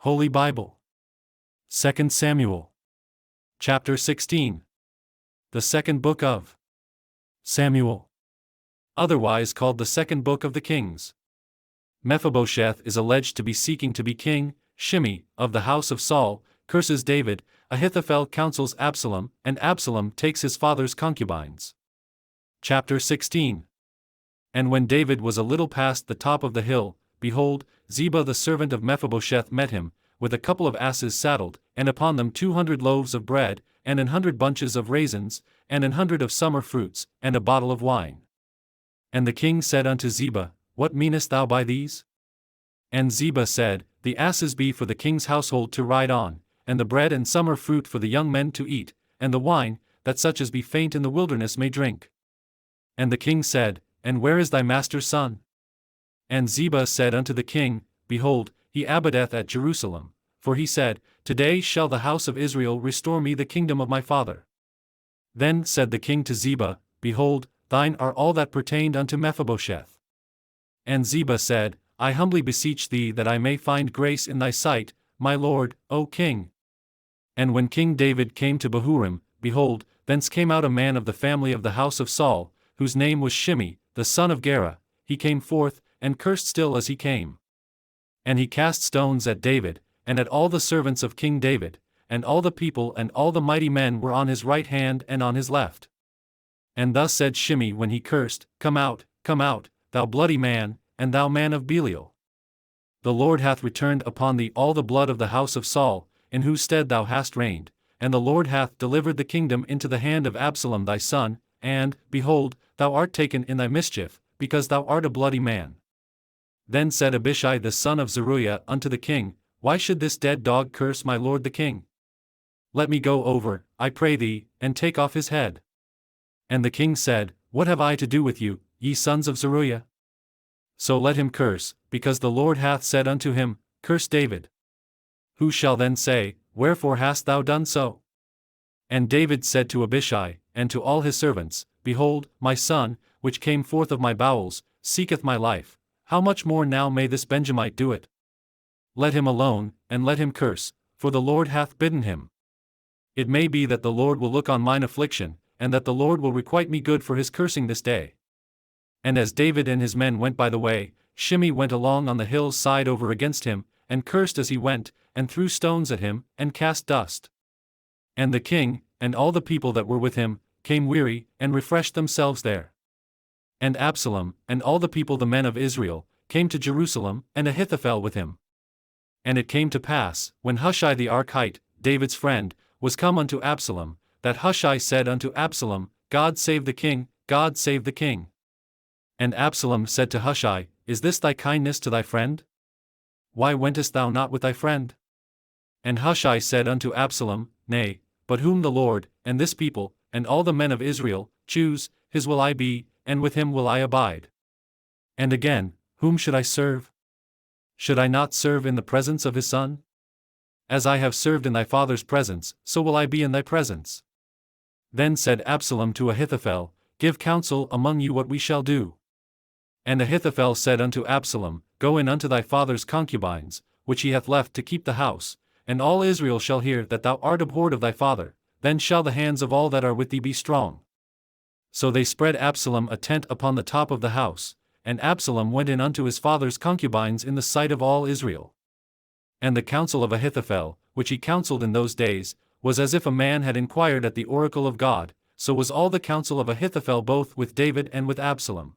Holy Bible. 2 Samuel. Chapter 16. The second book of Samuel. Otherwise called the second book of the Kings. Mephibosheth is alleged to be seeking to be king. Shimei, of the house of Saul, curses David. Ahithophel counsels Absalom, and Absalom takes his father's concubines. Chapter 16. And when David was a little past the top of the hill, behold, Ziba the servant of Mephibosheth met him, with a couple of asses saddled, and upon them 200 loaves of bread, and 100 bunches of raisins, and 100 of summer fruits, and a bottle of wine. And the king said unto Ziba, What meanest thou by these? And Ziba said, The asses be for the king's household to ride on, and the bread and summer fruit for the young men to eat, and the wine, that such as be faint in the wilderness may drink. And the king said, And where is thy master's son? And Ziba said unto the king, Behold, he abideth at Jerusalem, for he said, Today shall the house of Israel restore me the kingdom of my father. Then said the king to Ziba, Behold, thine are all that pertained unto Mephibosheth. And Ziba said, I humbly beseech thee that I may find grace in thy sight, my lord, O king. And when King David came to Bahurim, behold, thence came out a man of the family of the house of Saul, whose name was Shimei, the son of Gera. He came forth, and cursed still as he came. And he cast stones at David, and at all the servants of King David, and all the people and all the mighty men were on his right hand and on his left. And thus said Shimei when he cursed, Come out, thou bloody man, and thou man of Belial. The Lord hath returned upon thee all the blood of the house of Saul, in whose stead thou hast reigned, and the Lord hath delivered the kingdom into the hand of Absalom thy son, and, behold, thou art taken in thy mischief, because thou art a bloody man. Then said Abishai the son of Zeruiah unto the king, Why should this dead dog curse my lord the king? Let me go over, I pray thee, and take off his head. And the king said, What have I to do with you, ye sons of Zeruiah? So let him curse, because the Lord hath said unto him, Curse David. Who shall then say, Wherefore hast thou done so? And David said to Abishai, and to all his servants, Behold, my son, which came forth of my bowels, seeketh my life. How much more now may this Benjamite do it? Let him alone, and let him curse, for the Lord hath bidden him. It may be that the Lord will look on mine affliction, and that the Lord will requite me good for his cursing this day. And as David and his men went by the way, Shimei went along on the hill's side over against him, and cursed as he went, and threw stones at him, and cast dust. And the king, and all the people that were with him, came weary, and refreshed themselves there. And Absalom, and all the people the men of Israel, came to Jerusalem, and Ahithophel with him. And it came to pass, when Hushai the Archite, David's friend, was come unto Absalom, that Hushai said unto Absalom, God save the king, God save the king. And Absalom said to Hushai, Is this thy kindness to thy friend? Why wentest thou not with thy friend? And Hushai said unto Absalom, Nay, but whom the Lord, and this people, and all the men of Israel, choose, his will I be, and with him will I abide. And again, whom should I serve? Should I not serve in the presence of his son? As I have served in thy father's presence, so will I be in thy presence. Then said Absalom to Ahithophel, Give counsel among you what we shall do. And Ahithophel said unto Absalom, Go in unto thy father's concubines, which he hath left to keep the house, and all Israel shall hear that thou art abhorred of thy father, then shall the hands of all that are with thee be strong. So they spread Absalom a tent upon the top of the house, and Absalom went in unto his father's concubines in the sight of all Israel. And the counsel of Ahithophel, which he counseled in those days, was as if a man had inquired at the oracle of God, so was all the counsel of Ahithophel both with David and with Absalom.